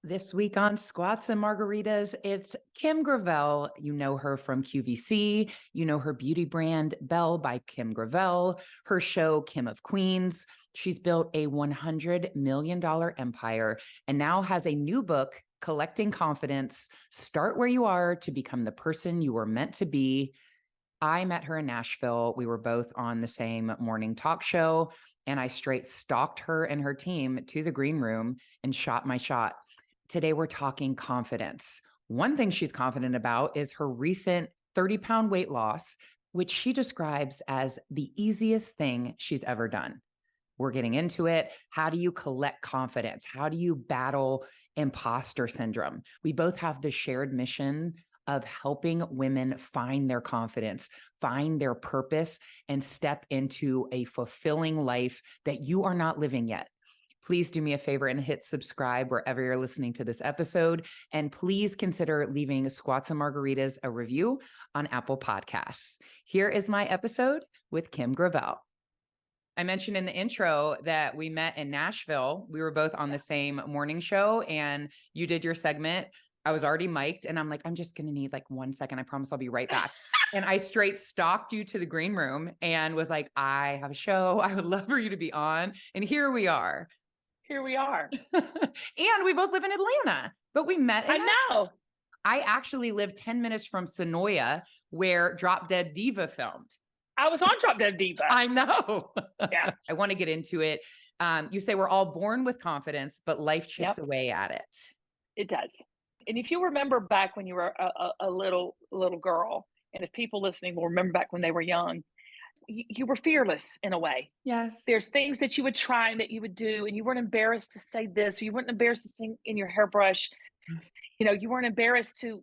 This week on Squats and Margaritas, it's Kim Gravel. You know her from QVC. You know her beauty brand, Belle by Kim Gravel, her show, Kim of Queens. She's built a $100 million empire and now has a new book, Collecting Confidence. Start where you are to become the person you were meant to be. I met her in Nashville. We were both on the same morning talk show, and I straight stalked her and her team to the green room and shot my shot. Today, we're talking confidence. One thing she's confident about is her recent 30-pound weight loss, which she describes as the easiest thing she's ever done. We're getting into it. How do you collect confidence? How do you battle imposter syndrome? We both have the shared mission of helping women find their confidence, find their purpose, and step into a fulfilling life that you are not living yet. Please do me a favor and hit subscribe wherever you're listening to this episode. And please consider leaving Squats and Margaritas a review on Apple Podcasts. Here is my episode with Kim Gravel. I mentioned in the intro that we met in Nashville. We were both on the same morning show and you did your segment. I was already mic'd and I'm like, I'm just going to need like 1 second. I promise I'll be right back. And I straight stalked you to the green room and was like, I have a show. I would love for you to be on. And here we are. Here we are. And we both live in Atlanta, but we met in I know. I actually live 10 minutes from Sonoya, where Drop Dead Diva filmed. I was on Drop Dead Diva. I know. Yeah. I want to get into it. You say we're all born with confidence, but life chips away at it. It does. And if you remember back when you were a little girl, and if people listening will remember back when they were young, you were fearless in a way. Yes. There's things that you would try and that you would do, and you weren't embarrassed to say this, or you weren't embarrassed to sing in your hairbrush. You weren't embarrassed to,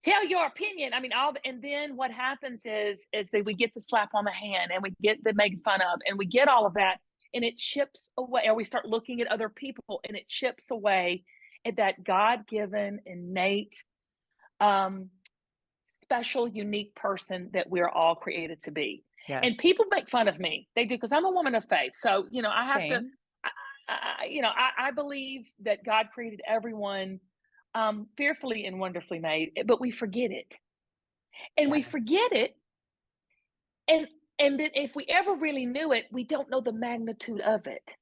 tell your opinion. I mean, and then what happens is that we get the slap on the hand and we get the made fun of and we get all of that, and it chips away, or we start looking at other people and it chips away at that God-given, innate, special, unique person that we're all created to be. Yes. And people make fun of me. They do, because I'm a woman of faith. So, I have to, I believe that God created everyone fearfully and wonderfully made, but we forget it. And we forget it. And then if we ever really knew it, we don't know the magnitude of it.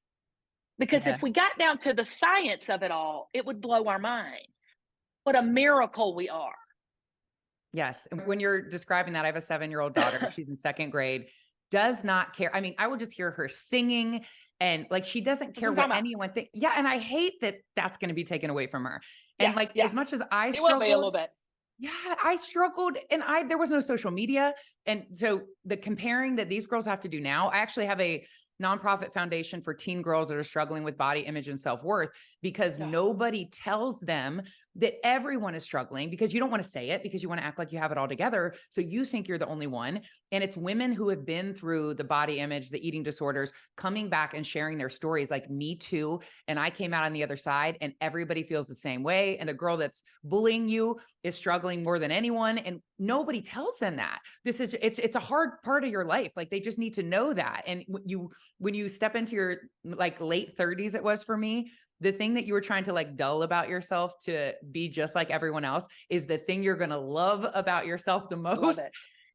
Because if we got down to the science of it all, it would blow our minds. What a miracle we are. Yes. And when you're describing that, I have a 7-year-old daughter. She's in 2nd grade, does not care. I mean, I will just hear her singing and like, she doesn't care what anyone thinks. Yeah. And I hate that that's going to be taken away from her. And as much as I struggled, it will be a little bit. Yeah, I struggled and there was no social media. And so the comparing that these girls have to do now, I actually have a nonprofit foundation for teen girls that are struggling with body image and self-worth, because nobody tells them that everyone is struggling, because you don't want to say it because you want to act like you have it all together. So you think you're the only one. And it's women who have been through the body image, the eating disorders, coming back and sharing their stories like me too. And I came out on the other side and everybody feels the same way. And the girl that's bullying you is struggling more than anyone. And nobody tells them that. It's a hard part of your life. Like, they just need to know that. And when you step into your like late 30s, it was for me, the thing that you were trying to like dull about yourself to be just like everyone else is the thing you're going to love about yourself the most.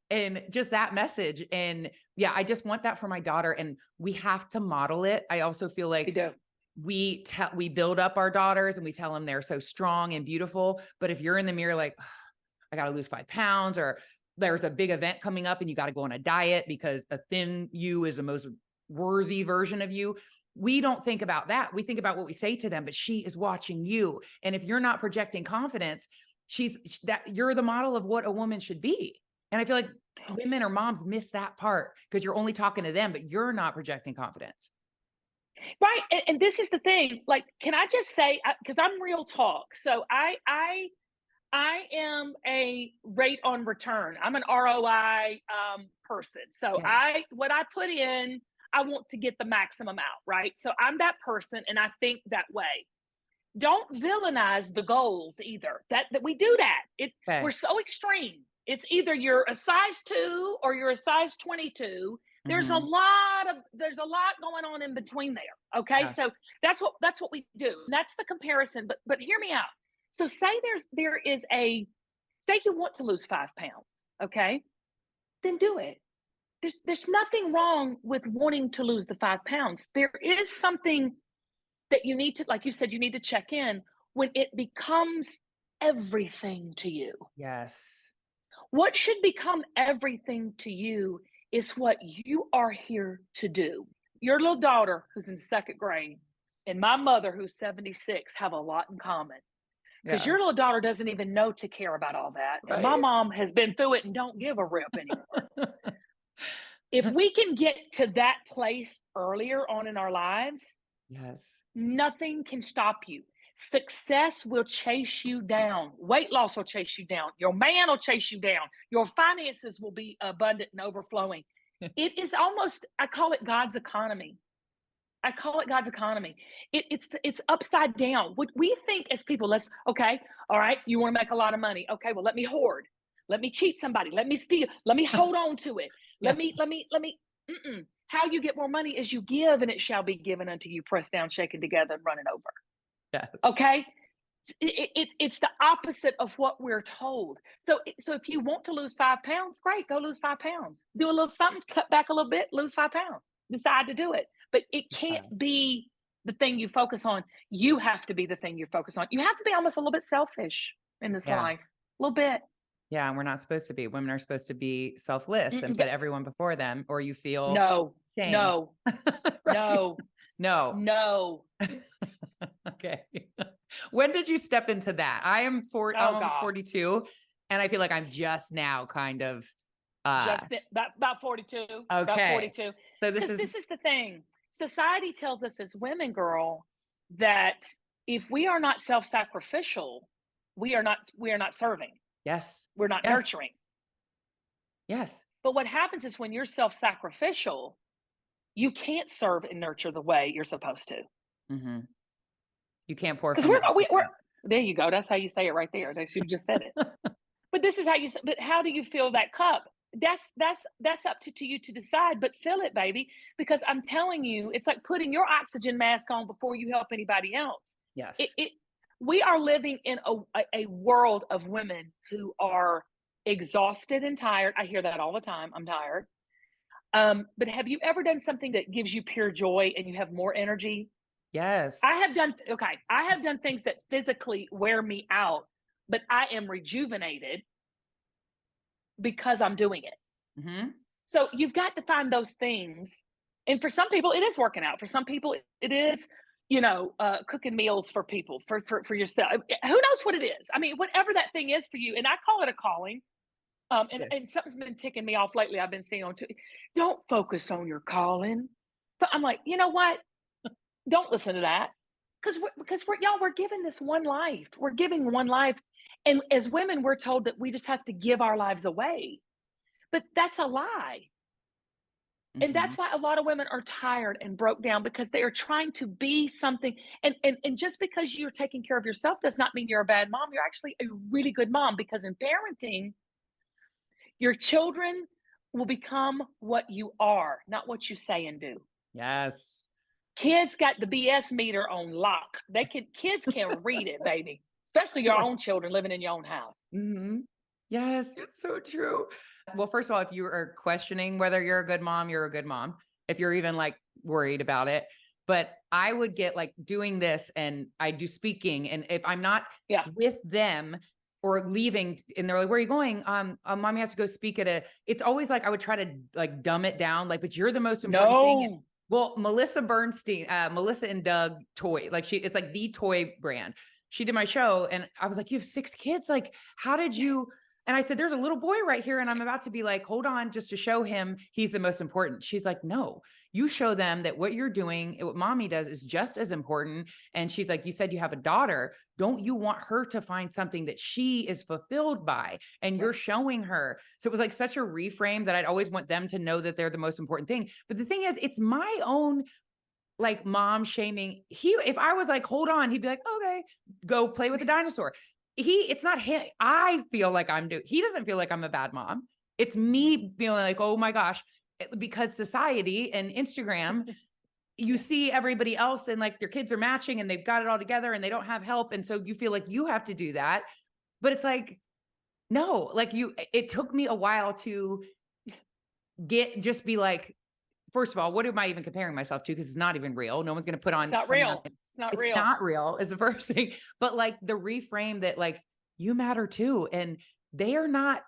And just that message. And yeah, I just want that for my daughter, and we have to model it. I also feel like we build up our daughters and we tell them they're so strong and beautiful. But if you're in the mirror, like, I got to lose 5 pounds, or there's a big event coming up and you got to go on a diet because a thin you is the most worthy version of you. We don't think about that. We think about what we say to them, but she is watching you. And if you're not projecting confidence, you're the model of what a woman should be. And I feel like women or moms miss that part because you're only talking to them, but you're not projecting confidence. Right. And this is the thing, like, can I just say, because I'm real talk. So I am a rate on return. I'm an ROI person. So what I put in, I want to get the maximum out, right? So I'm that person, and I think that way. Don't villainize the goals either. That we do that. We're so extreme. It's either you're a size 2 or you're a size 22, There's a Mm-hmm. lot going on in between there. Okay. Yeah. So that's what we do. That's the comparison. But hear me out. So say say you want to lose 5 pounds. Okay. Then do it. There's nothing wrong with wanting to lose the 5 pounds. There is something that you need to, like you said, you need to check in when it becomes everything to you. Yes. What should become everything to you is what you are here to do. Your little daughter, who's in second grade, and my mother, who's 76, have a lot in common because Yeah. your little daughter doesn't even know to care about all that. And my Right. mom has been through it and don't give a rip anymore. If we can get to that place earlier on in our lives, Yes. nothing can stop you. Success will chase you down. Weight loss will chase you down. Your man will chase you down. Your finances will be abundant and overflowing. It is almost, I call it God's economy. I call it God's economy. It's upside down. What we think as people, okay, all right, you want to make a lot of money. Okay, well, let me hoard. Let me cheat somebody. Let me steal. Let me hold on to it. Yeah. Let me. How you get more money is you give, and it shall be given unto you, pressed down, shaken together, and running over. Yes. Okay. It's the opposite of what we're told. So if you want to lose 5 pounds, great, go lose 5 pounds. Do a little something, cut back a little bit, lose 5 pounds. Decide to do it. But it can't be the thing you focus on. You have to be the thing you focus on. You have to be almost a little bit selfish in this life. A little bit. Yeah. And we're not supposed to be. Women are supposed to be selfless and put everyone before them, or you feel shame. No. Right? No. No. Okay. When did you step into that? I am almost 42, and I feel like I'm just now kind of about 42. Okay. About 42. So this is the thing. Society tells us as women, girl, that if we are not self-sacrificial, we are not serving. Yes. We're not nurturing. Yes. But what happens is when you're self-sacrificial, you can't serve and nurture the way you're supposed to. Mm-hmm. You can't pour because from we're there you go. That's how you say it right there. You just said it. But this is how you. But how do you fill that cup? That's up to you to decide. But fill it, baby, because I'm telling you, it's like putting your oxygen mask on before you help anybody else. Yes. We are living in a world of women who are exhausted and tired. I hear that all the time. I'm tired. But have you ever done something that gives you pure joy and you have more energy? Yes. I have done things that physically wear me out, but I am rejuvenated because I'm doing it. Mm-hmm. So you've got to find those things. And for some people, it is working out. For some people, it is, cooking meals for people, for yourself. Who knows what it is? I mean, whatever that thing is for you. And I call it a calling. And something's been ticking me off lately. I've been seeing on Twitter. Don't focus on your calling. But I'm like, you know what? Don't listen to that. Because we're given this one life. We're giving one life. And as women, we're told that we just have to give our lives away. But that's a lie. Mm-hmm. And that's why a lot of women are tired and broke down because they are trying to be something. And just because you're taking care of yourself does not mean you're a bad mom. You're actually a really good mom, because in parenting, your children will become what you are, not what you say and do. Yes. Kids got the BS meter on lock. Kids can read it, baby. Especially your own children living in your own house. Mm-hmm. Yes, it's so true. Well, first of all, if you are questioning whether you're a good mom, you're a good mom. If you're even like worried about it. But I would get like doing this, and I do speaking. And if I'm not with them or leaving and they're like, where are you going? Mommy has to go speak it's always like, I would try to like dumb it down. Like, but you're the most important thing. Well, Melissa Bernstein, Melissa and Doug toy, like it's like the toy brand. She did my show and I was like, you have 6 kids. Like, how did you? And I said, there's a little boy right here. And I'm about to be like, hold on, just to show him he's the most important. She's like, no, you show them that what you're doing, what mommy does is just as important. And she's like, you said you have a daughter. Don't you want her to find something that she is fulfilled by? And you're showing her. So it was like such a reframe that I'd always want them to know that they're the most important thing. But the thing is, it's my own like mom shaming. If I was like, hold on, he'd be like, okay, go play with the dinosaur. It's not him. I feel like he doesn't feel like I'm a bad mom. It's me feeling like, oh my gosh, because society and Instagram, you see everybody else and like their kids are matching and they've got it all together and they don't have help. And so you feel like you have to do that. But it's like, no, like it took me a while to just be like, first of all, what am I even comparing myself to? Because it's not even real. No one's going to put on. It's not real. It's not real. It's not real is the first thing. But like the reframe that like you matter too. And they are not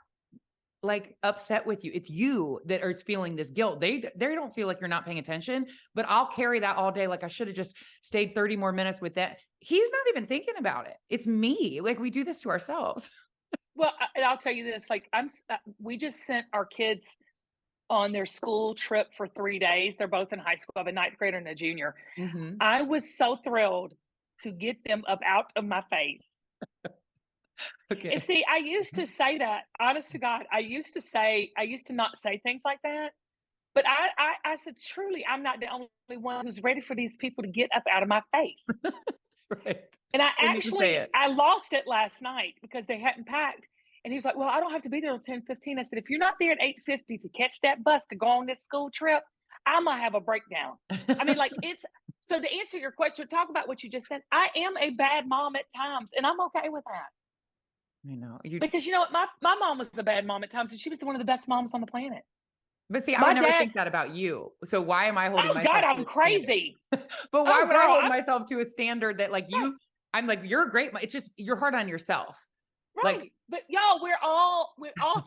like upset with you. It's you that are feeling this guilt. They don't feel like you're not paying attention, but I'll carry that all day. Like I should have just stayed 30 more minutes with that. He's not even thinking about it. It's me. Like we do this to ourselves. Well, I'll tell you this, like we just sent our kids on their school trip for 3 days. They're both in high school. I have a 9th grader and a junior. Mm-hmm. I was so thrilled to get them up out of my face. Okay. And see, I used to say that, honest to God, I used to not say things like that. But I said, truly, I'm not the only one who's ready for these people to get up out of my face. Right. And I lost it last night because they hadn't packed. And he was like, well, I don't have to be there until 10:15. I said, if you're not there at 8:50 to catch that bus to go on this school trip, I might have a breakdown. I mean, like so to answer your question, talk about what you just said. I am a bad mom at times, and I'm okay with that. I know. Because you know what? My mom was a bad mom at times, and she was one of the best moms on the planet. But see, I would never think that about you. So why am I holding myself to I'm crazy. But why would I hold myself to a standard that like I'm like, you're a great mom. It's just, you're hard on yourself. Right. Like, but y'all, we're all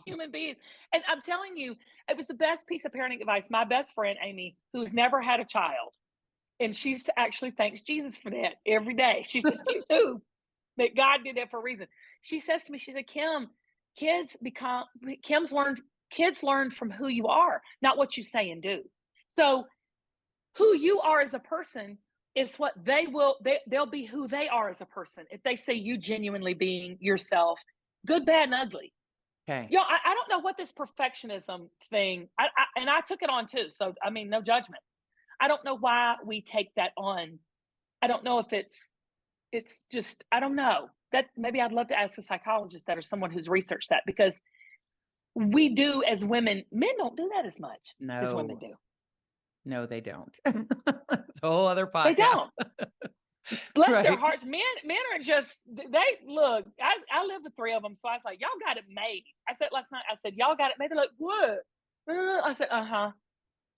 human beings. And I'm telling you, it was the best piece of parenting advice. My best friend, Amy, who's never had a child, and she actually thanks Jesus for that every day. She says, you knew that God did that for a reason. She says to me, she said, Kim, kids learn from who you are, not what you say and do. So who you are as a person is what they'll be who they are as a person. If they say you genuinely being yourself, good, bad, and ugly. Okay. You know, I don't know what this perfectionism thing, and I took it on too. So, I mean, no judgment. I don't know why we take that on. I don't know if it's just, I don't know. That maybe I'd love to ask a psychologist that or someone who's researched that, because we do as women, men don't do that as much as women do. No, they don't. It's a whole other podcast. They don't. Bless their hearts. Men are just, they look, I live with 3 of them. So I was like, y'all got it made. I said last night, I said, y'all got it made. They're like, what? I said,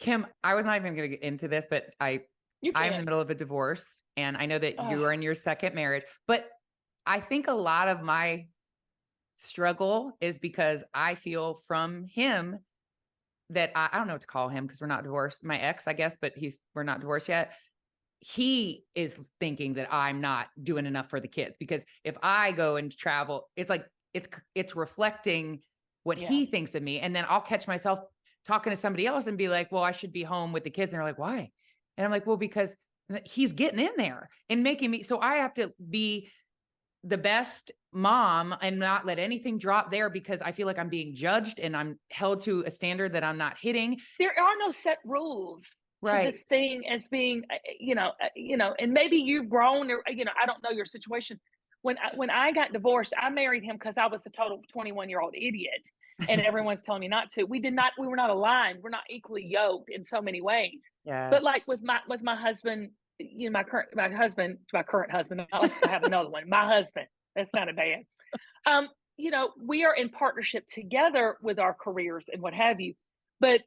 Kim, I was not even going to get into this, but I'm in the middle of a divorce, and I know that you are in your second marriage, but I think a lot of my struggle is because I feel from him that I don't know what to call him because we're not divorced. My ex, I guess, but we're not divorced yet. He is thinking that I'm not doing enough for the kids, because if I go and travel, it's like, it's reflecting what he thinks of me. And then I'll catch myself talking to somebody else and be like, well, I should be home with the kids. And they're like, why? And I'm like, well, because he's getting in there and making me, so I have to be the best mom and not let anything drop there, because I feel like I'm being judged and I'm held to a standard that I'm not hitting. There are no set rules to this thing as being, and maybe you've grown, or, I don't know your situation. When I got divorced, I married him because I was a total 21-year-old idiot, and everyone's telling me not to. We were not aligned. We're not equally yoked in so many ways. Yes. But like with my husband, my current husband, I like to have another one. My husband, that's not a bad. We are in partnership together with our careers and what have you, but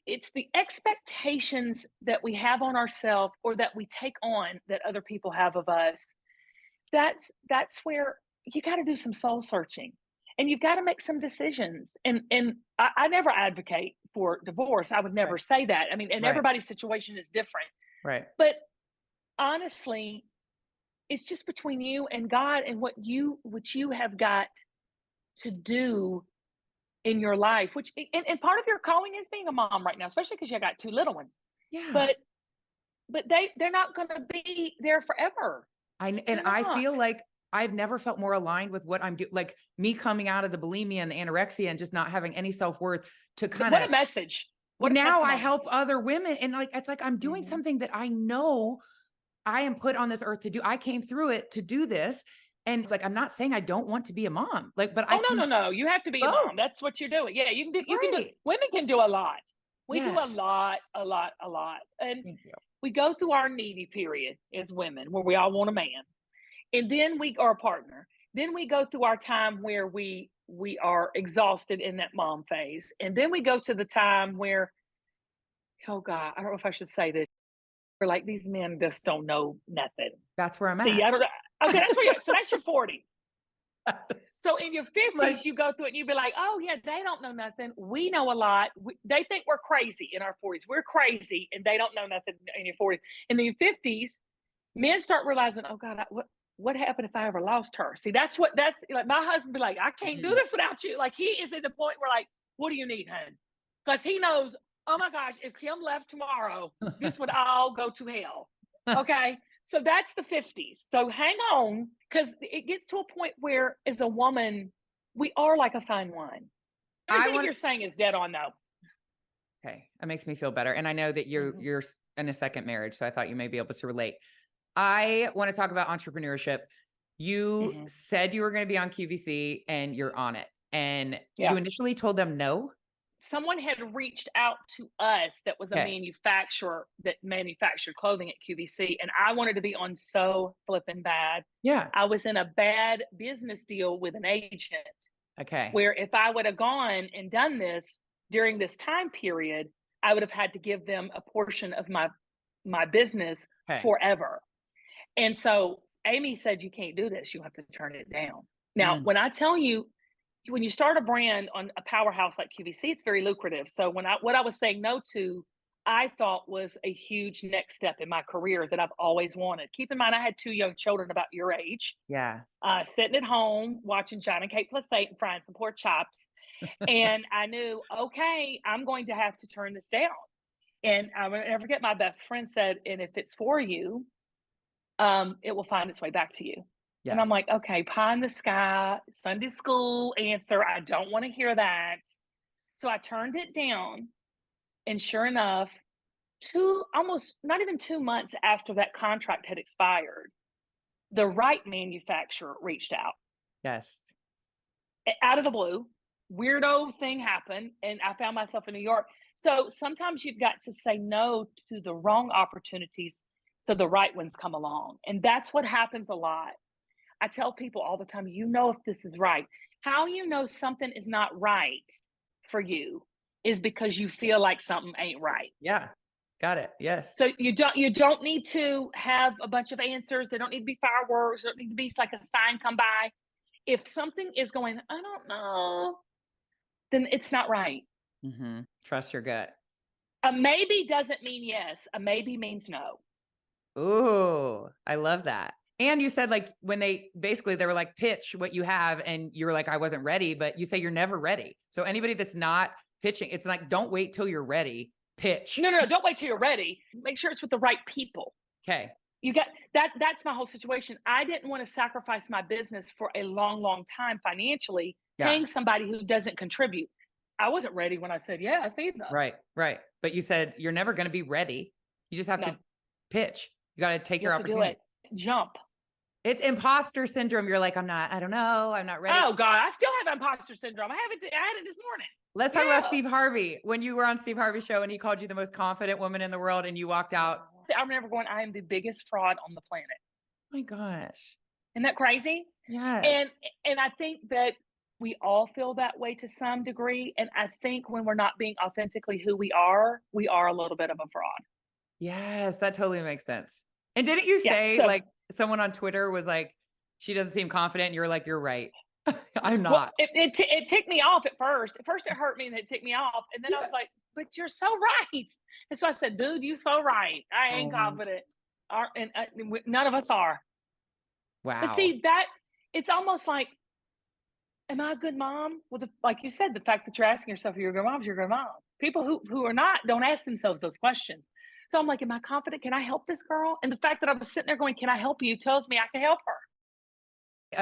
it's the expectations that we have on ourselves, or that we take on that other people have of us. That's where you got to do some soul searching, and you've got to make some decisions. And I never advocate for divorce. I would never say that. I mean, and everybody's situation is different. Right. But honestly, it's just between you and God and what you have got to do in your life, which, and part of your calling is being a mom right now, especially because you got 2 little ones. Yeah. But they're not going to be there forever. I feel like I've never felt more aligned with what I'm doing. Like me coming out of the bulimia and the anorexia and just not having any self-worth to kind of. What a message. What now I help other women. And like, it's like, I'm doing something that I know I am put on this earth to do. I came through it to do this. And like, I'm not saying I don't want to be a mom, like, but I Oh, can no. You have to be a both. mom. That's what you're doing. Yeah, you can do, Right. women can do a lot. We do a Yes. lot, a lot, a lot. And Thank you. we go through our needy period as women where we all want a man. And then we are a partner. Then we go through our time where we are exhausted in that mom phase. And then we go to the time where, oh God, I don't know if I should say this. We're like, these men just don't know nothing. That's where I'm See, at. I don't know. Okay, that's where so that's your 40. So in your 50s, Like, you go through it and you be like, oh yeah, they don't know nothing. We know a lot. They think we're crazy in our 40s. We're crazy and they don't know nothing in your 40s. In your 50s, men start realizing, oh God, what happened if I ever lost her? See, that's like my husband be like, I can't do this without you. Like he is at the point where like, what do you need, hun? Because he knows, oh my gosh, if Kim left tomorrow, this would all go to hell. Okay. So that's the 50s. So hang on, because it gets to a point where, as a woman, we are like a fine wine. Everything you're saying is dead on, though. Okay, that makes me feel better. And I know that you're in a second marriage, so I thought you may be able to relate. I want to talk about entrepreneurship. You said you were going to be on QVC and you're on it. And you initially told them no. Someone had reached out to us that was a manufacturer that manufactured clothing at QVC, and I wanted to be on so flipping bad. Yeah. I was in a bad business deal with an agent. Okay. Where if I would have gone and done this during this time period, I would have had to give them a portion of my business forever. And so Amy said, you can't do this. You have to turn it down. Now, when I tell you, when you start a brand on a powerhouse like QVC, it's very lucrative. So what I was saying no to, I thought was a huge next step in my career that I've always wanted. Keep in mind, I had 2 young children about your age. Yeah. Sitting at home watching John and Kate +8 and frying some pork chops. And I knew, okay, I'm going to have to turn this down. And I will never forget, my best friend said, and if it's for you, it will find its way back to you. Yeah. And I'm like, okay, pie in the sky, Sunday school answer. I don't want to hear that. So I turned it down. And sure enough, almost not even 2 months after that contract had expired, the right manufacturer reached out. Yes. Out of the blue, weirdo thing happened, and I found myself in New York. So sometimes you've got to say no to the wrong opportunities so the right ones come along. And that's what happens a lot. I tell people all the time, you know if this is right. How you know something is not right for you is because you feel like something ain't right. Yeah. Got it. Yes. So you don't need to have a bunch of answers. They don't need to be fireworks. They don't need to be like a sign come by. If something is going, I don't know, then it's not right. Trust your gut. A maybe doesn't mean yes. A maybe means no. Ooh, I love that. And you said like when they were like, pitch what you have. And you were like, I wasn't ready, but you say you're never ready. So anybody that's not pitching, it's like, don't wait till you're ready. Pitch. No, don't wait till you're ready. Make sure it's with the right people. Okay. You got that. That's my whole situation. I didn't want to sacrifice my business for a long, long time financially, paying somebody who doesn't contribute. I wasn't ready when I said yes either. Right. But you said you're never going to be ready. You just have to pitch. You got to take your opportunity. Jump. It's imposter syndrome. You're like, I don't know. I'm not ready. Oh God, I still have imposter syndrome. I had it this morning. Let's talk about Steve Harvey. When you were on Steve Harvey's show and he called you the most confident woman in the world and you walked out. I remember going, I am the biggest fraud on the planet. Oh my gosh. Isn't that crazy? Yes. And I think that we all feel that way to some degree. And I think when we're not being authentically who we are a little bit of a fraud. Yes, that totally makes sense. And didn't you say like someone on Twitter was like, she doesn't seem confident. And you're like, you're right. I'm not. Well, it ticked me off at first. At first it hurt me and it ticked me off. And then I was like, but you're so right. And so I said, dude, you so right. I ain't confident. And none of us are. Wow. But see, that it's almost like, am I a good mom? Well, like you said, the fact that you're asking yourself if you're a good mom, you're a good mom. People who are not don't ask themselves those questions. So I'm like, am I confident? Can I help this girl? And the fact that I was sitting there going, can I help you, tells me I can help her.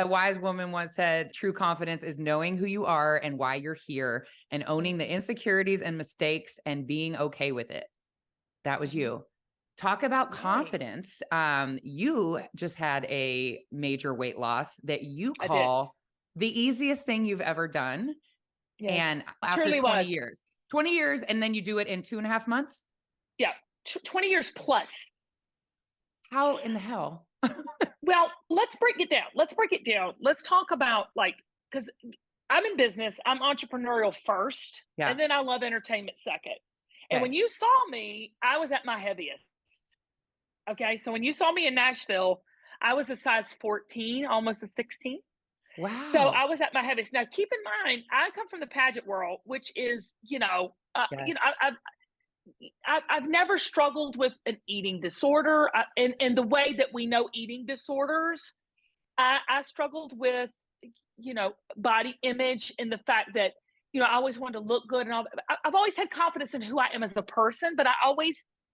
A wise woman once said, true confidence is knowing who you are and why you're here and owning the insecurities and mistakes and being okay with it. That was you. Talk about confidence. You just had a major weight loss that you call the easiest thing you've ever done. Yes, and after truly 20 was. years, 20 years, and then you do it in 2.5 months. Yeah. 20 years plus. How in the hell? Well, let's break it down. Let's talk about, like, because I'm in business, I'm entrepreneurial first, Yeah. and then I love entertainment second. And Okay. when you saw me, I was at my heaviest. Okay. So when you saw me in Nashville, I was a size 14, almost a 16. So Wow. I was at my heaviest. Now, keep in mind, I come from the pageant world, which is, Yes. I've never struggled with an eating disorder in the way that we know eating disorders. I struggled with, body image, and the fact that, I always wanted to look good and all that. I've always had confidence in who I am as a person, but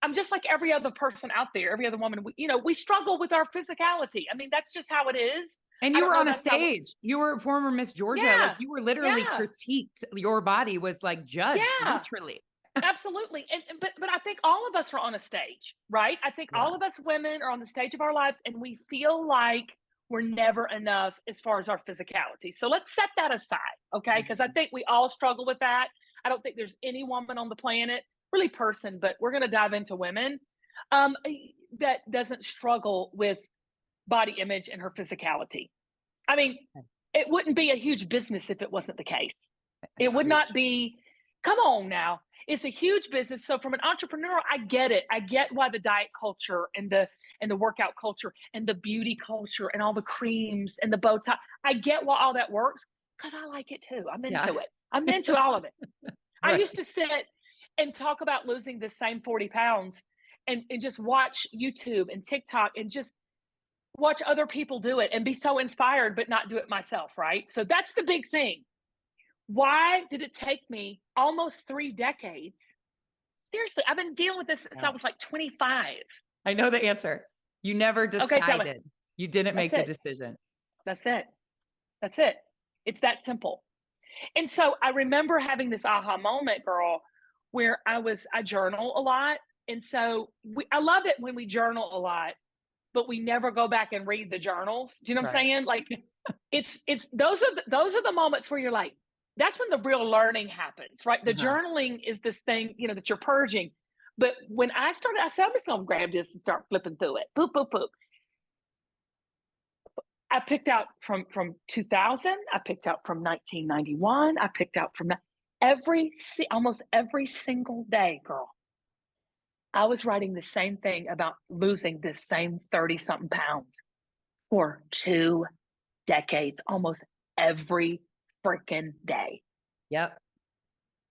I'm just like every other person out there, every other woman. We struggle with our physicality. I mean, that's just how it is. And I you don't were know. on a That's how. stage. You were former Miss Georgia. Like Yeah, you were literally yeah, critiqued. Your body was like judged, yeah. literally. Absolutely. But I think all of us are on a stage, right? I think Yeah. all of us women are on the stage of our lives, and we feel like we're never enough as far as our physicality. So let's set that aside, okay? Because I think we all struggle with that. I don't think there's any woman on the planet, really person, but we're going to dive into women, that doesn't struggle with body image and her physicality. I mean, it wouldn't be a huge business if it wasn't the case. It would not be. Come on now. It's a huge business. So from an entrepreneur, I get it. I get why the diet culture and the workout culture and the beauty culture and all the creams and the Botox. I get why all that works, because I like it too. I'm into it. I'm into all of it. I Right. used to sit and talk about losing the same 40 pounds and just watch YouTube and TikTok and just watch other people do it and be so inspired, but not do it myself. Right. So that's the big thing. Why did it take me almost 3 decades? Seriously, I've been dealing with this since I was like 25. I know the answer. You never Okay, tell me. decided. You didn't make the decision. That's it. That's it. It's that simple. And so I remember having this aha moment, girl, where I journal a lot. And so I love it when we journal a lot, but we never go back and read the journals. Do you know what I'm saying? Like it's those are the moments where you're like, that's when the real learning happens, right? The journaling is this thing, that you're purging. But when I said, I'm just going to grab this and start flipping through it. Boop, boop, boop. I picked out from 2000. I picked out from 1991. I picked out from almost every single day, girl. I was writing the same thing about losing this same 30-something pounds for 2 decades, almost every freaking day. Yep.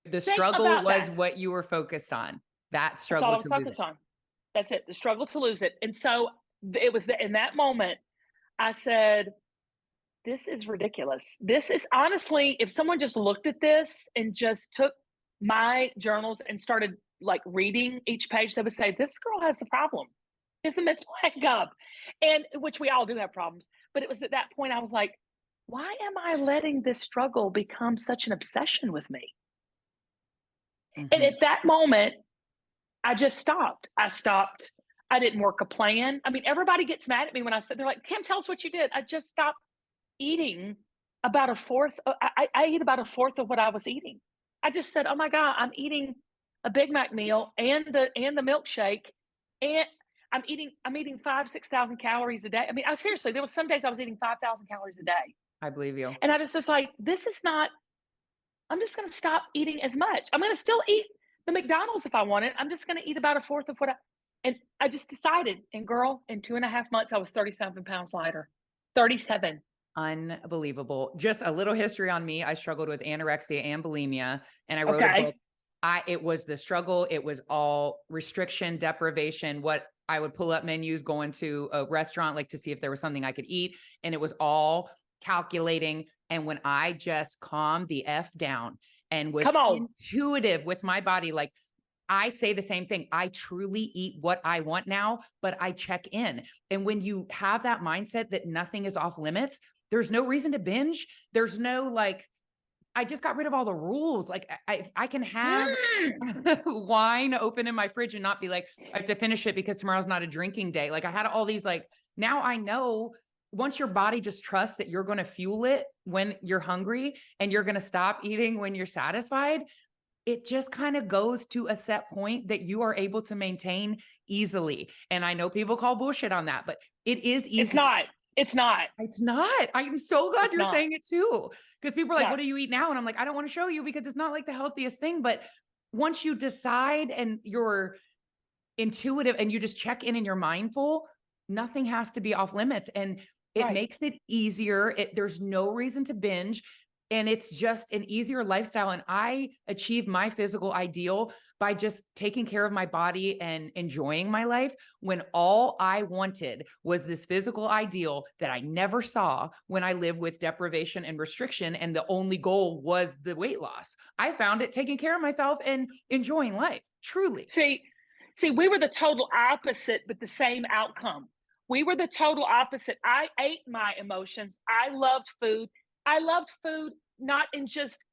The struggle was what you were focused on. That struggle That's all I was focused on. That's it. The struggle to lose it. And so it was in that moment, I said, this is ridiculous. This is honestly, if someone just looked at this and just took my journals and started like reading each page, they would say, this girl has a problem. It's a mental hang-up. And which we all do have problems. But it was at that point I was like, why am I letting this struggle become such an obsession with me? And at that moment, I just stopped. I stopped. I didn't work a plan. I mean, everybody gets mad at me when I said, they're like, Kim, tell us what you did. I just stopped eating about a fourth. I ate about a fourth of what I was eating. I just said, oh my God, I'm eating a Big Mac meal and the milkshake. And I'm eating 5,000-6,000 calories a day. I mean, seriously, there was some days I was eating 5,000 calories a day. I believe you. And I just was like, this is not, I'm just going to stop eating as much. I'm going to still eat the McDonald's if I want it. I'm just going to eat about a fourth of what and I just decided. And girl, in 2.5 months, I was 37 pounds lighter. 37. Unbelievable. Just a little history on me. I struggled with anorexia and bulimia, and I wrote a book. It was the struggle. It was all restriction, deprivation, what I would pull up menus, going to a restaurant, like to see if there was something I could eat. And it was all calculating. And when I just calmed the F down and was intuitive with my body, like I say the same thing. I truly eat what I want now, but I check in. And when you have that mindset that nothing is off limits, there's no reason to binge. There's no like I just got rid of all the rules. Like I can have wine open in my fridge and not be like, I have to finish it because tomorrow's not a drinking day. Like I had all these, like, now I know once your body just trusts that you're going to fuel it when you're hungry and you're going to stop eating when you're satisfied, it just kind of goes to a set point that you are able to maintain easily. And I know people call bullshit on that, but it is easy. It's not. It's not. It's not. I'm so glad you're saying it too. Because people are like, what do you eat now? And I'm like, I don't want to show you because it's not like the healthiest thing. But once you decide and you're intuitive and you just check in and you're mindful, nothing has to be off limits. And it makes it easier. There's no reason to binge. And it's just an easier lifestyle. And I achieved my physical ideal by just taking care of my body and enjoying my life, when all I wanted was this physical ideal that I never saw when I lived with deprivation and restriction. And the only goal was the weight loss. I found it taking care of myself and enjoying life, truly. See, we were the total opposite, but the same outcome. We were the total opposite. I ate my emotions. I loved food. I loved food not in just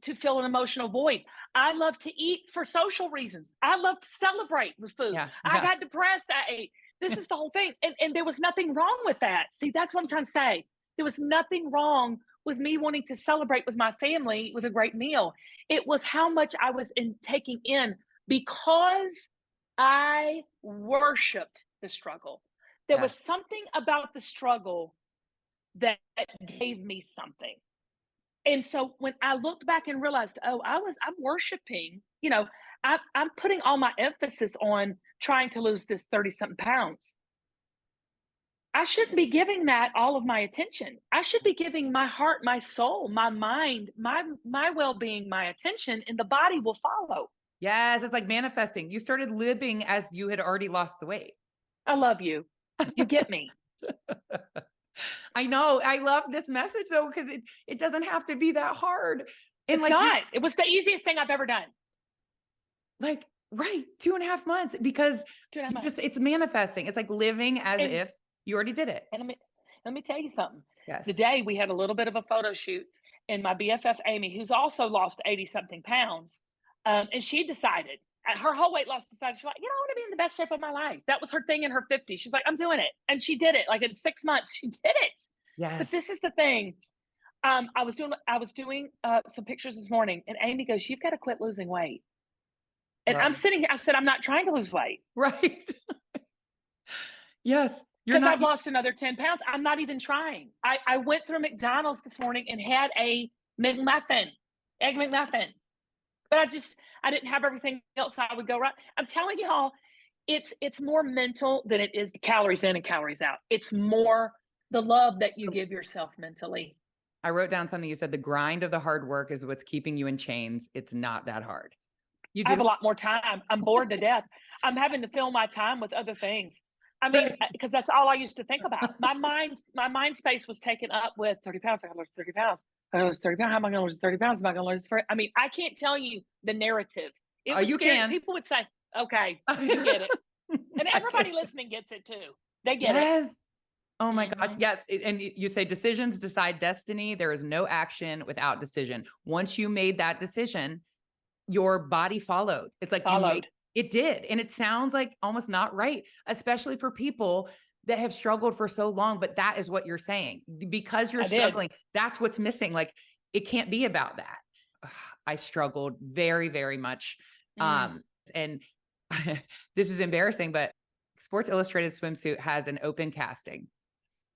to fill an emotional void. I love to eat for social reasons. I love to celebrate with food. I got depressed. I ate. This is the whole thing. And there was nothing wrong with that. See, that's what I'm trying to say. There was nothing wrong with me wanting to celebrate with my family with a great meal. It was how much I was taking in, because I worshiped the struggle. There was something about the struggle that gave me something. And so when I looked back and realized, I'm worshiping, I'm putting all my emphasis on trying to lose this 30-something pounds. I shouldn't be giving that all of my attention. I should be giving my heart, my soul, my mind, my well-being, my attention, and the body will follow. Yes. It's like manifesting. You started living as you had already lost the weight. I love you. You get me. I know. I love this message though, because it doesn't have to be that hard. And it's not. It was the easiest thing I've ever done. Like, 2.5 months, because it's manifesting. It's like living as if you already did it. And let me tell you something. Yes. Today we had a little bit of a photo shoot, and my BFF Amy, who's also lost 80-something pounds, and she decided, her whole weight loss decided, she's like, I want to be in the best shape of my life. That was her thing in her 50s. She's like, I'm doing it. And she did it. Like in 6 months, she did it. Yes. But this is the thing. I was doing some pictures this morning, and Amy goes, you've got to quit losing weight. And I'm sitting here, I said, I'm not trying to lose weight. Right. Yes. Because I've lost another 10 pounds. I'm not even trying. I went through McDonald's this morning and had a egg McMuffin. But I didn't have everything else. I would go right. I'm telling y'all, it's more mental than it is calories in and calories out. It's more the love that you give yourself mentally. I wrote down something you said, the grind of the hard work is what's keeping you in chains. It's not that hard. I have a lot more time. I'm bored to death. I'm having to fill my time with other things. I mean, because that's all I used to think about. My mind space was taken up with 30 pounds. I got to lose 30 pounds. I got to lose 30 pounds. How am I going to lose 30 pounds? Am I going to lose? I mean, I can't tell you the narrative. You can. People would say, okay, you get it. And everybody listening gets it too. They get it. Oh my gosh. Yes. And you say decisions decide destiny. There is no action without decision. Once you made that decision, your body followed. It's like it did. And it sounds like almost not right, especially for people that have struggled for so long. But that is what you're saying. Because you're struggling, that's what's missing. Like, it can't be about that. I struggled very, very much. And this is embarrassing, but Sports Illustrated swimsuit has an open casting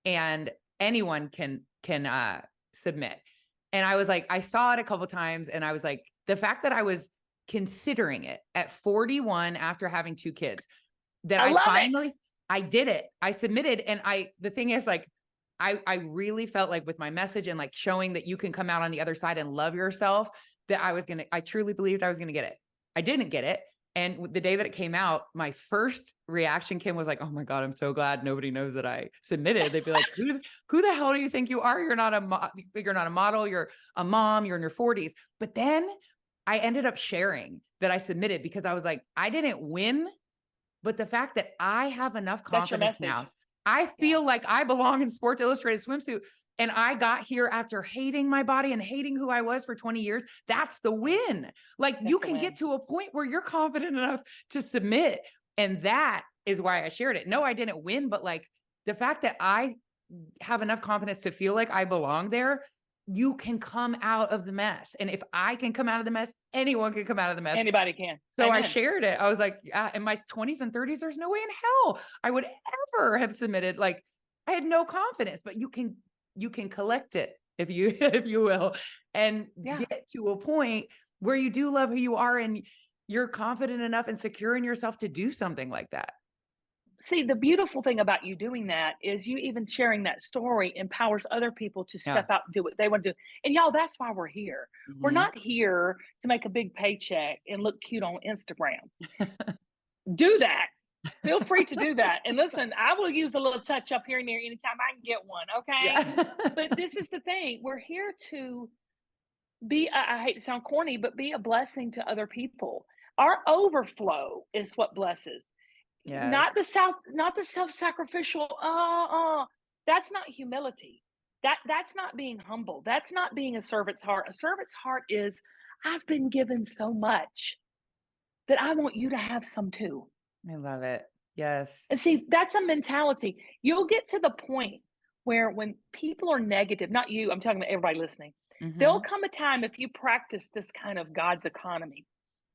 and anyone can submit. And I was like, I saw it a couple of times and I was like, the fact that I was considering it at 41 after having 2 kids, that I did it. I submitted. And the thing is, like, I really felt like with my message and like showing that you can come out on the other side and love yourself, that I truly believed I was going to get it. I didn't get it. And the day that it came out, my first reaction, Kim, was like, oh my God, I'm so glad nobody knows that I submitted. They'd be like, who the hell do you think you are? You're not a model. You're a mom. You're in your 40s. But then I ended up sharing that I submitted because I was like, I didn't win, but the fact that I have enough confidence now, I feel like I belong in Sports Illustrated swimsuit And I got here after hating my body and hating who I was for 20 years. That's the win. Like you can get to a point where you're confident enough to submit. And that is why I shared it. No, I didn't win, but like the fact that I have enough confidence to feel like I belong there, you can come out of the mess. And if I can come out of the mess, anyone can come out of the mess. Anybody can. So I shared it. I was like, in my 20s and 30s, there's no way in hell I would ever have submitted. Like I had no confidence, but you can collect it if you, if you will, and get to a point where you do love who you are and you're confident enough and secure in yourself to do something like that. See, the beautiful thing about you doing that is you even sharing that story empowers other people to step out and do what they want to do. And y'all, that's why we're here. We're not here to make a big paycheck and look cute on Instagram. Do that. Feel free to do that. And listen, I will use a little touch up here and there anytime I can get one. Okay. But this is the thing. We're here to be, I hate to sound corny, but be a blessing to other people. Our overflow is what blesses. Not the self-sacrificial. That's not humility. That's not being humble. That's not being a servant's heart. A servant's heart is, I've been given so much that I want you to have some too. I love it. Yes. And see, that's a mentality. You'll get to the point where when people are negative, not you, I'm talking about everybody listening. There'll come a time if you practice this kind of God's economy.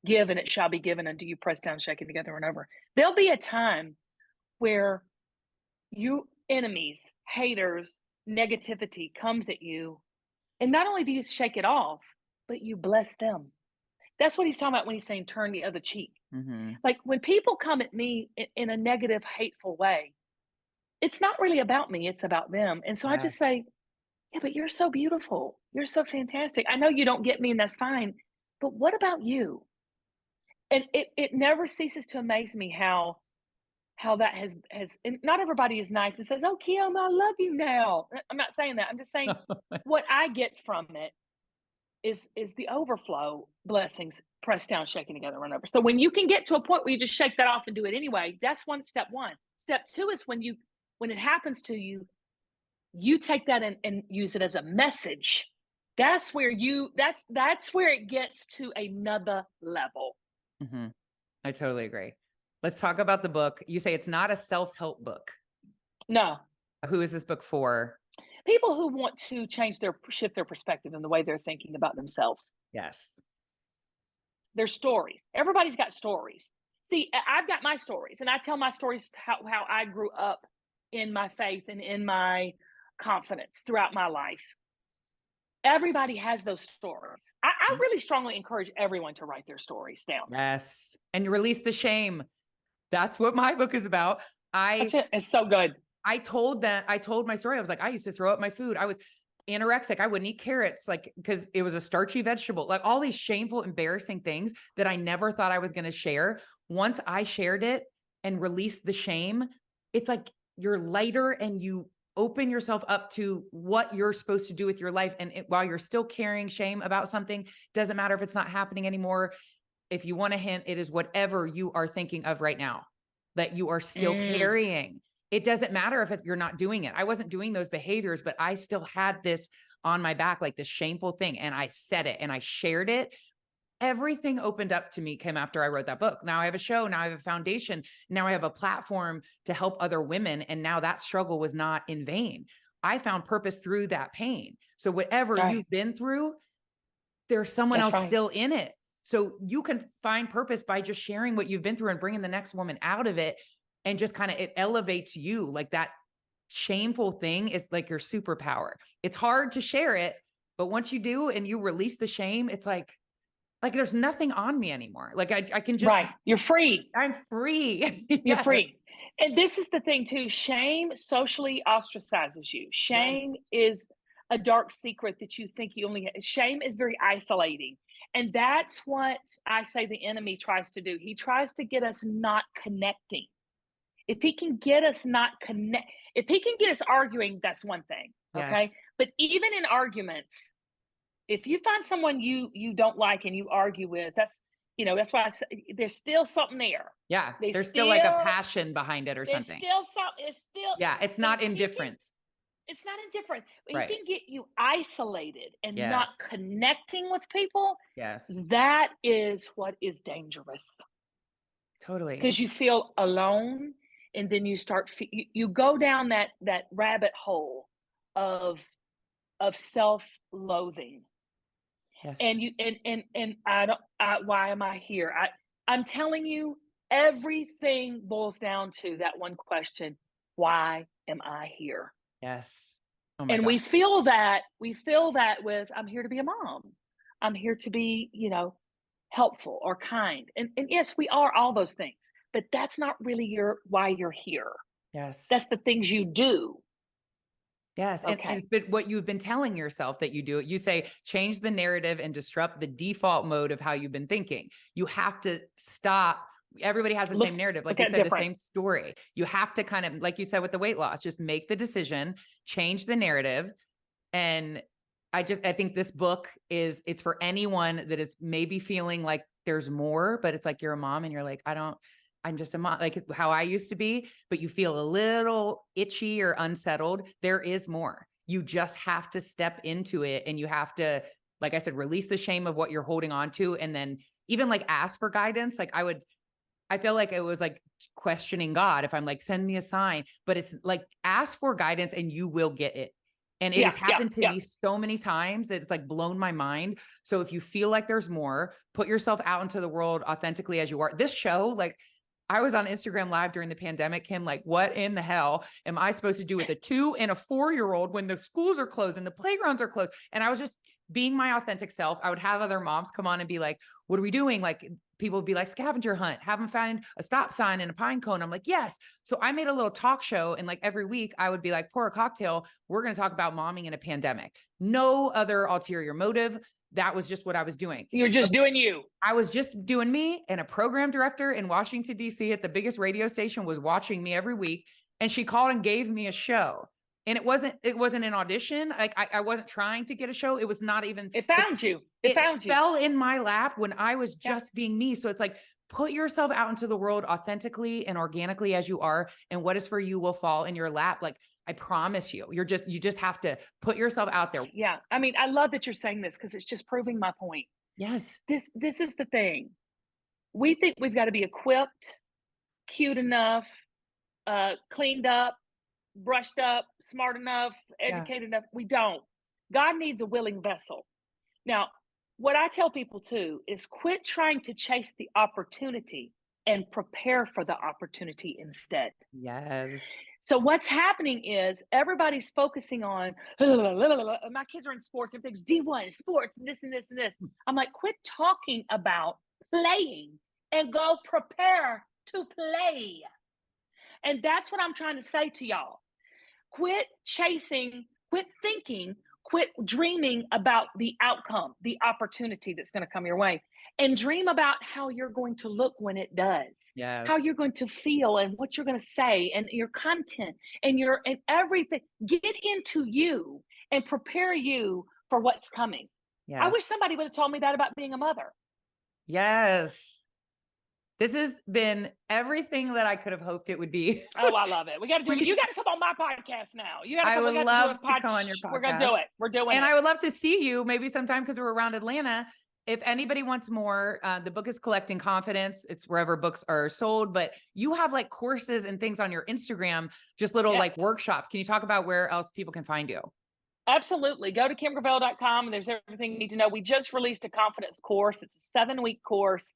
Give and it shall be given unto you, pressed down, shaken together and over. There'll be a time where you enemies, haters, negativity comes at you. And not only do you shake it off, but you bless them. That's what he's talking about when he's saying turn the other cheek. Like when people come at me in a negative, hateful way, it's not really about me, it's about them. And so I just say, yeah, but you're so beautiful. You're so fantastic. I know you don't get me and that's fine, but what about you? And it never ceases to amaze me how that has and not everybody is nice and says, oh, Kim, I love you now. I'm not saying that. I'm just saying what I get from it is the overflow blessings, pressed down, shaken together, run over. So when you can get to a point where you just shake that off and do it anyway, that's step one. Step two is when it happens to you, you take that and use it as a message. That's where that's where it gets to another level. I totally agree. Let's talk about the book. You say it's not a self-help book. No. Who is this book for? People who want to shift their perspective and the way they're thinking about themselves. Yes. Their stories. Everybody's got stories. See, I've got my stories and I tell my stories how I grew up in my faith and in my confidence throughout my life. Everybody has those stories. I really strongly encourage everyone to write their stories down. Yes. And release the shame. That's what my book is about. That's it. It's so good. I told my story. I was like, I used to throw up my food. I was anorexic. I wouldn't eat carrots, like, because it was a starchy vegetable, like all these shameful, embarrassing things that I never thought I was going to share. Once I shared it and released the shame, it's like you're lighter and you open yourself up to what you're supposed to do with your life. And while you're still carrying shame about something, doesn't matter if it's not happening anymore. If you want a hint, it is whatever you are thinking of right now that you are still carrying. It doesn't matter if you're not doing it. I wasn't doing those behaviors, but I still had this on my back, like this shameful thing. And I said it and I shared it. Everything opened up to me came after I wrote that book. Now I have a show. Now I have a foundation. Now I have a platform to help other women. And now that struggle was not in vain. I found purpose through that pain. So whatever you've been through, there's someone else still in it. So you can find purpose by just sharing what you've been through and bringing the next woman out of it. And just kind of, it elevates you. Like that shameful thing is like your superpower. It's hard to share it, but once you do and you release the shame, it's like there's nothing on me anymore. Like I can just, you're free. I'm free. You're free. And this is the thing too. Shame socially ostracizes you. Shame is a dark secret that you think you only have. Shame is very isolating. And that's what I say the enemy tries to do. He tries to get us not connecting. If he can get us if he can get us arguing, that's one thing. Okay. But even in arguments, if you find someone you don't like and you argue with, that's why I say there's still something there. Yeah. There's still like a passion behind it or something. It's still it's not indifference. It's not indifferent. When you Right. can get you isolated and not Yes. connecting with people, Yes. that is what is dangerous. Totally. Because you feel alone, and then you start you go down that rabbit hole of self-loathing. Yes. And you and I don't why am I here? I'm telling you, everything boils down to that one question: why am I here? Yes. Oh my And gosh. we feel that with, I'm here to be a mom. I'm here to be, helpful or kind. And yes, we are all those things, but that's not really your why you're here. Yes. That's the things you do. Yes. And Okay. it's been what you've been telling yourself that you do it. You say, change the narrative and disrupt the default mode of how you've been thinking. You have to stop. Everybody has the Look same narrative. Like look you at it said, the different. same story. You have to kind of, like you said, with the weight loss, just make the decision, change the narrative. And I think this book it's for anyone that is maybe feeling like there's more, but it's like you're a mom and you're like, I'm just a mom, like how I used to be, but you feel a little itchy or unsettled. There is more. You just have to step into it, and you have to, like I said, release the shame of what you're holding on to. And then even like ask for guidance. I feel like it was like questioning God if I'm like, send me a sign, but it's like, ask for guidance and you will get it. And it Yeah, has yeah, happened to yeah. me so many times that it's like blown my mind. So if you feel like there's more, put yourself out into the world authentically as you are. This show, like, I was on Instagram Live during the pandemic, Kim, like, what in the hell am I supposed to do with a 2 and a 4-year-old when the schools are closed and the playgrounds are closed? And I was just being my authentic self. I would have other moms come on and be like, what are we doing? Like, people would be like, scavenger hunt, have them find a stop sign and a pine cone. I'm like, yes. So I made a little talk show, and like every week I would be like, pour a cocktail. We're going to talk about momming in a pandemic. No other ulterior motive. That was just what I was doing. You're just doing you. I was just doing me, and a program director in Washington, D.C. at the biggest radio station was watching me every week. And she called and gave me a show. And it wasn't an audition. Like I wasn't trying to get a show. It was not even, It found you. It it found you. fell in my lap when I was Yeah. just being me. So it's like, put yourself out into the world authentically and organically as you are. And what is for you will fall in your lap. Like, I promise you, you just have to put yourself out there. Yeah. I mean, I love that you're saying this because it's just proving my point. Yes. This is the thing. We think we've got to be equipped, cute enough, cleaned up, brushed up, smart enough, Yeah. educated enough. We don't. God needs a willing vessel. Now, what I tell people too is quit trying to chase the opportunity and prepare for the opportunity instead. Yes. So what's happening is everybody's focusing on my kids are in sports, everything's D1 sports and this and this and this. I'm like, quit talking about playing and go prepare to play. And that's what I'm trying to say to y'all. Quit chasing, quit thinking, quit dreaming about the outcome, the opportunity that's going to come your way, and dream about how you're going to look when it does, how Yes. you're going to feel and what you're going to say and your content and everything. Get into you and prepare you for what's coming. I Yes. wish somebody would have told me that about being a mother. Yes. This has been everything that I could have hoped it would be. Oh, I love it. We got to do it. You got to come on my podcast now. You got to I come. We would got to do a love to come on your We're going to do podcast. it. We're doing And it. I would love to see you maybe sometime, because we're around Atlanta. If anybody wants more, the book is Collecting Confidence. It's wherever books are sold, but you have like courses and things on your Instagram, just little like workshops. Can you talk about where else people can find you? Absolutely. Go to kimgravell.com and there's everything you need to know. We just released a confidence course. It's a 7-week course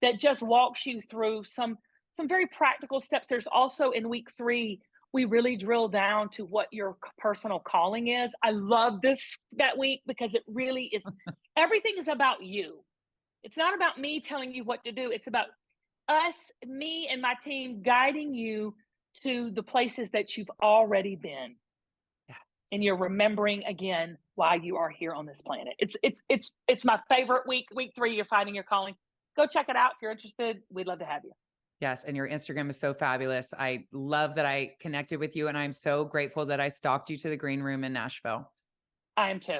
that just walks you through some very practical steps. There's also, in week 3, we really drill down to what your personal calling is. I love that week because it really is, everything is about you. It's not about me telling you what to do. It's about me and my team guiding you to the places that you've already been. Yes. And you're remembering again why you are here on this planet. It's my favorite week. Week 3, you're finding your calling. Go check it out if you're interested. We'd love to have you. Yes. And your Instagram is so fabulous. I love that I connected with you, and I'm so grateful that I stalked you to the green room in Nashville. I am too.